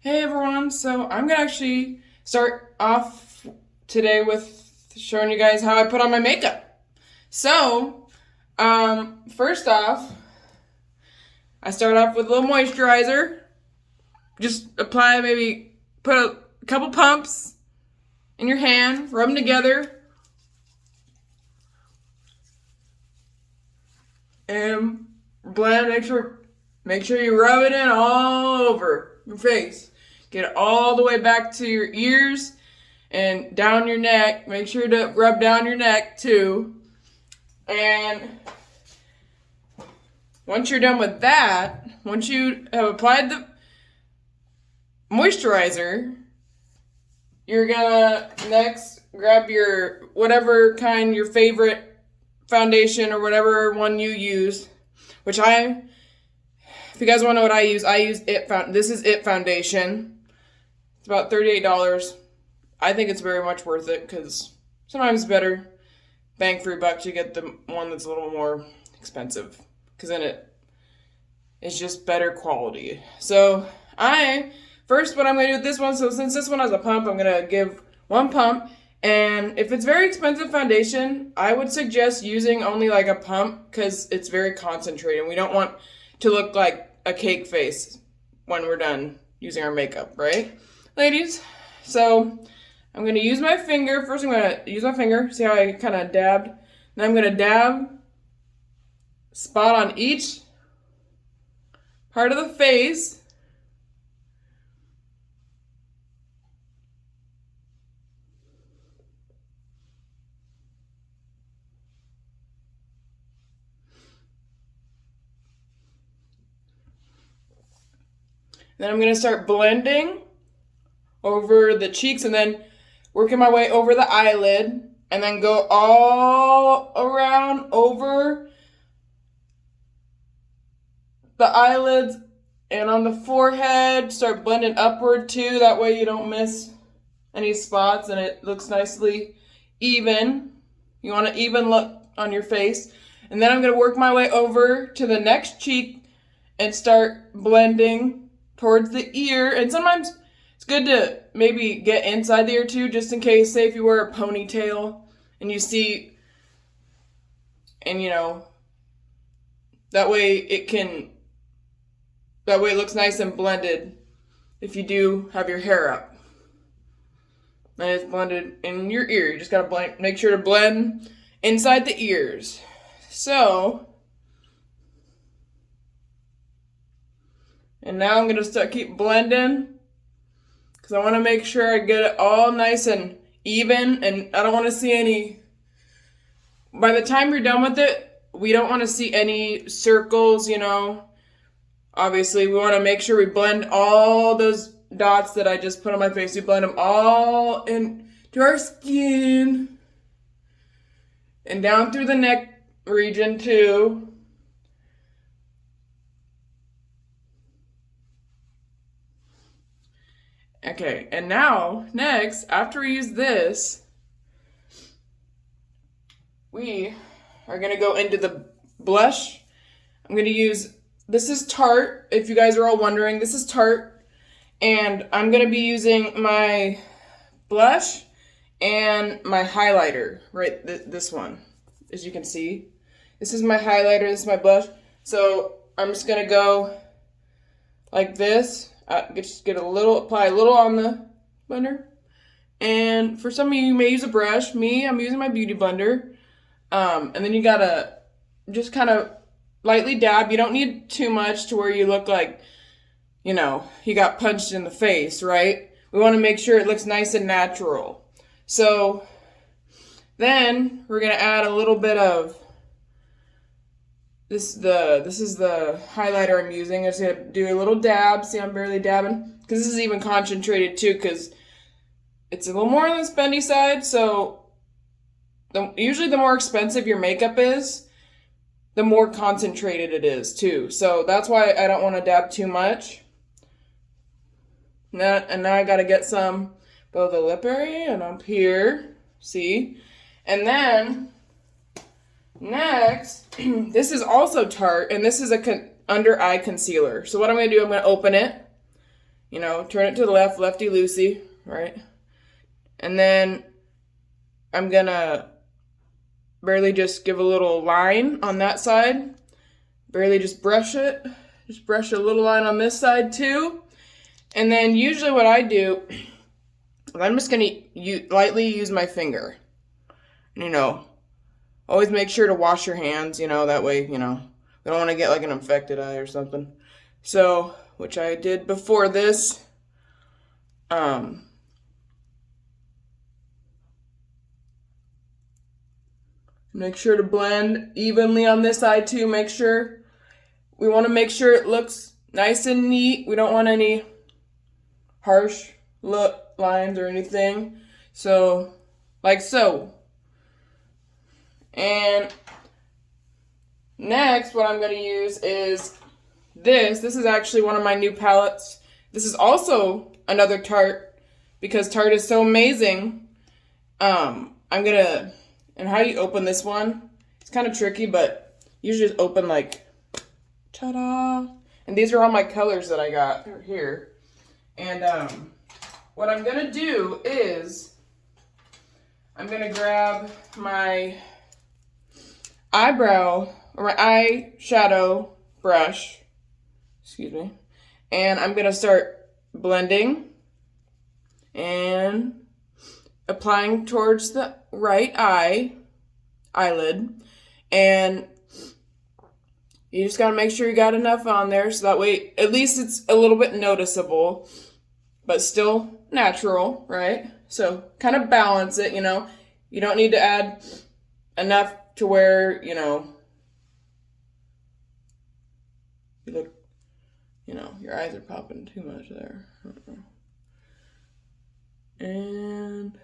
Hey everyone, so I'm gonna actually start off today with showing you guys how I put on my makeup. So, first off, I start off with a little moisturizer. Just apply, maybe put a couple pumps in your hand, rub them together, and blend. Make sure you rub it in all over your face. Get it all the way back to your ears and down your neck. Make sure to rub down your neck too. And once you're done with that, once you have applied the moisturizer, you're gonna next grab your whatever kind, your favorite foundation or whatever one you use, if you guys want to know what I use this is IT foundation. It's about $38. I think it's very much worth it because sometimes it's better bang for your buck to get the one that's a little more expensive because then it is just better quality. So what I'm going to do with this one, so since this one has a pump, I'm going to give one pump. And if it's very expensive foundation, I would suggest using only like a pump because it's very concentrated. We don't want to look like a cake face when we're done using our makeup, right, ladies? So I'm going to use my finger. First I'm going to use my finger. See how I kind of dabbed? Then I'm going to dab spot on each part of the face. Then I'm going to start blending over the cheeks and then working my way over the eyelid and then go all around over the eyelids and on the forehead. Start blending upward too. That way you don't miss any spots and it looks nicely even. You want an even look on your face. And then I'm going to work my way over to the next cheek and start blending towards the ear. And sometimes it's good to maybe get inside the ear too, just in case, say if you wear a ponytail and you see, and that way it looks nice and blended if you do have your hair up. And it's blended in your ear. You just gotta make sure to blend inside the ears. So, and now I'm going to keep blending because I want to make sure I get it all nice and even, and I don't want to see any, by the time you're done with it, we don't want to see any circles, Obviously, we want to make sure we blend all those dots that I just put on my face. We blend them all into our skin and down through the neck region too. Okay, and now, next, after we use this, we are going to go into the blush. I'm going to use, this is Tarte, if you guys are all wondering, this is Tarte, and I'm going to be using my blush and my highlighter, right, this one, as you can see. This is my highlighter, this is my blush, so I'm just going to go like this. Just apply a little on the blender. And for some of you may use a brush. I'm using my beauty blender. And then you gotta just kind of lightly dab. You don't need too much to where you look like, you got punched in the face, right? We want to make sure it looks nice and natural. So then we're gonna add a little bit of this is the highlighter I'm using. I'm just going to do a little dab. See, I'm barely dabbing. Because this is even concentrated too, because it's a little more on the spendy side. So usually the more expensive your makeup is, the more concentrated it is too. So that's why I don't want to dab too much. And now I got to get some below the lip area and up here. See? And then next, this is also Tarte, and this is a under eye concealer. So what I'm going to do, I'm going to open it, You know, turn it to the left, lefty-loosey, right? And then I'm gonna barely just give a little line on that side. Barely just brush it. Just brush a little line on this side too. And then usually what I do, I'm just gonna lightly use my finger. You know, always make sure to wash your hands, you know, that way, you know, we don't want to get like an infected eye or something. So, which I did before this. Make sure to blend evenly on this side too. We want to make sure it looks nice and neat. We don't want any harsh look lines or anything. So, like so. And next, what I'm going to use is this. This is actually one of my new palettes. This is also another Tarte because Tarte is so amazing. And how you open this one, it's kind of tricky, but you just open like, ta-da. And these are all my colors that I got here. And what I'm going to do is I'm going to grab my eyebrow or my eyeshadow brush, excuse me, and I'm going to start blending and applying towards the right eyelid, and you just got to make sure you got enough on there so that way at least it's a little bit noticeable but still natural, right? So kind of balance it, you know. You don't need to add enough to where, you know, you look, you know, your eyes are popping too much there. And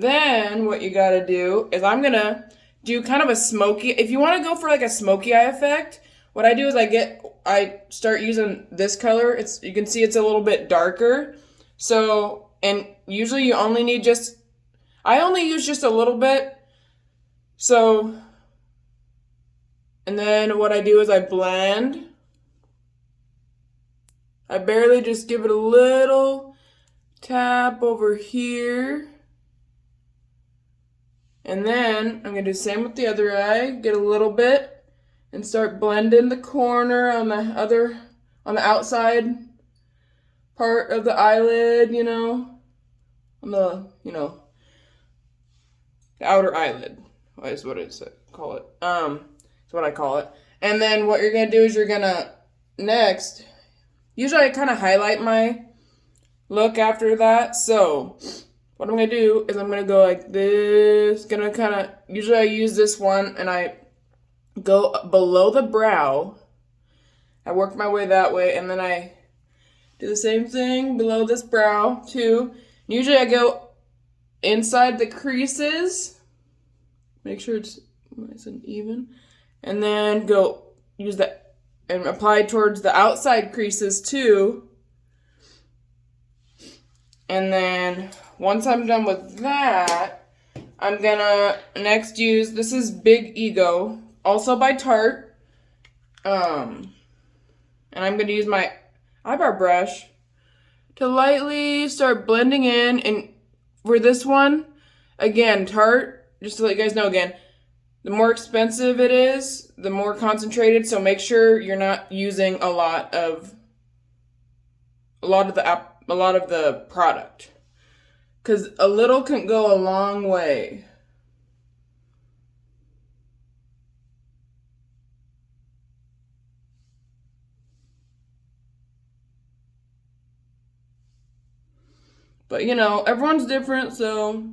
then what you gotta do is I'm gonna do kind of a smoky, if you wanna go for like a smoky eye effect, what I do is I start using this color. You can see it's a little bit darker. So, and usually you only need I only use just a little bit. So, and then what I do is I blend. I barely just give it a little tap over here. And then I'm going to do the same with the other eye. Get a little bit and start blending the corner on the outside part of the eyelid, you know, on the, you know, the outer eyelid is what call it. It's what I call it. And then what you're going to do is you're going to next, usually I kind of highlight my look after that. So what I'm going to do is I'm going to go like this. Usually I use this one and I go below the brow. I work my way that way, and then I do the same thing below this brow too. Usually I go inside the creases. Make sure it's nice and even. And then use that and apply towards the outside creases too. And then once I'm done with that, I'm gonna next use, this is Big Ego, also by Tarte. And I'm gonna use my eyebrow brush to lightly start blending in. And for this one, again, Tarte, just to let you guys know again, the more expensive it is, the more concentrated. So make sure you're not using a lot of the product, because a little can go a long way. But you know, everyone's different, so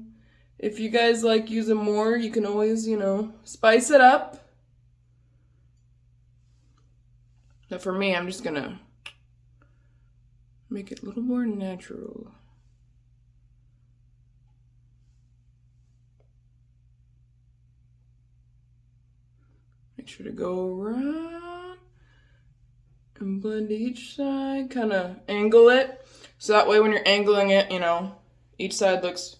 if you guys like using more, you can always, you know, spice it up. But for me, I'm just gonna make it a little more natural. Make sure to go around and blend each side, kind of angle it. So that way when you're angling it, you know, each side looks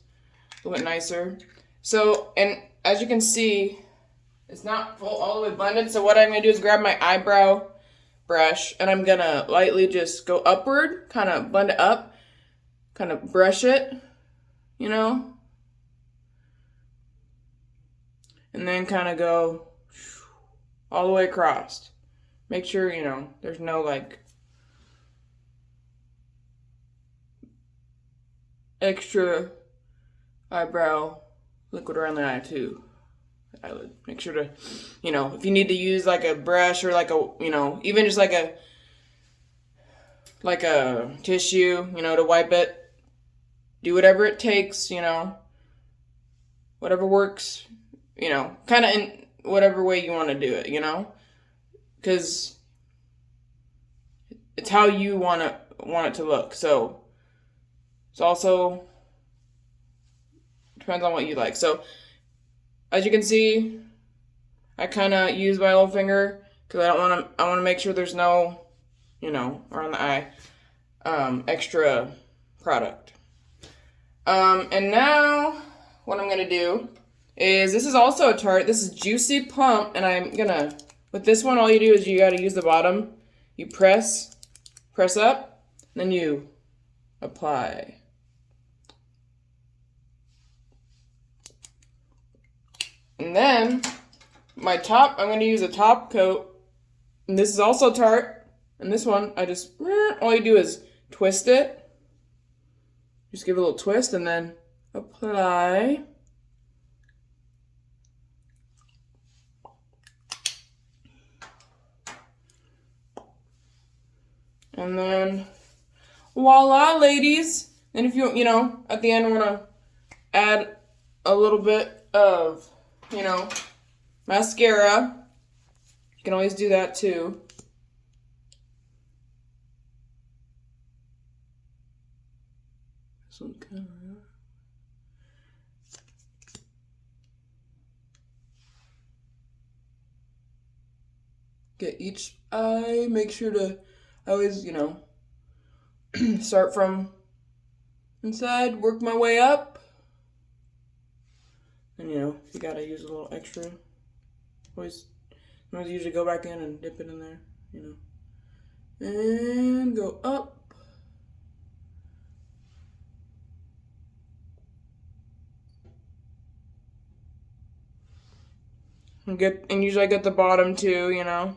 a little bit nicer. So, and as you can see, it's not all the way blended. So what I'm going to do is grab my eyebrow brush, and I'm gonna lightly just go upward, kind of blend it up, kind of brush it, you know, and then kind of go all the way across. Make sure, you know, there's no like extra eyebrow liquid around the eye too. I would make sure to, you know, if you need to use like a brush or like a, you know, even just like a tissue, you know, to wipe it, do whatever it takes, you know, whatever works, you know, kind of in whatever way you want to do it, you know, because it's how you want it to look. So it's also depends on what you like. So as you can see, I kind of use my little finger because I want to make sure there's no, you know, around the eye, extra product. And now what I'm going to do is, this is also a Tarte. This is Juicy Plump, and I'm going to, with this one, all you do is you got to use the bottom. You press up, then you apply. And then my top, I'm going to use a top coat. And this is also Tarte. And this one, I just, all you do is twist it. Just give it a little twist and then apply. And then voila, ladies. And if you know, at the end want to add a little bit of, you know, mascara, you can always do that too. Some kind of, get each eye, make sure to always, you know, start from inside, work my way up. And, you know, if you gotta use a little extra, always usually go back in and dip it in there, you know. And go up. And usually I get the bottom too, you know.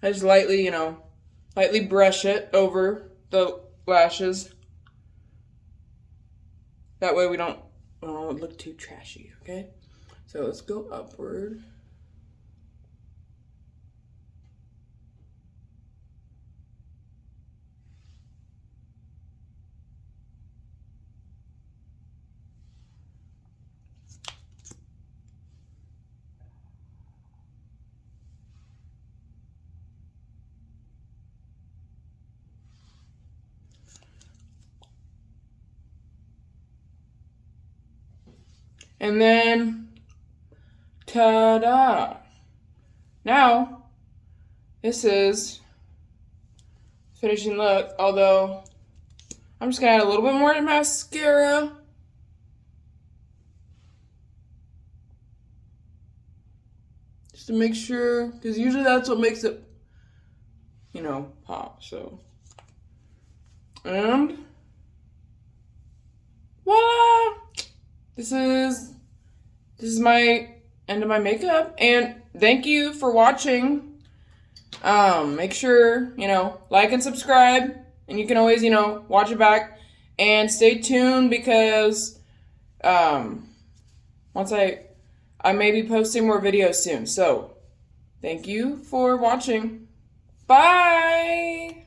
I just lightly, you know, lightly brush it over the lashes. That way we don't look too trashy, okay? So let's go upward. And then, ta-da! Now, this is finishing look, although I'm just gonna add a little bit more mascara. Just to make sure, because usually that's what makes it, you know, pop, so. And voila! This is my end of my makeup, and thank you for watching. Make sure, you know, like and subscribe, and you can always, you know, watch it back, and stay tuned because once I may be posting more videos soon. So thank you for watching. Bye.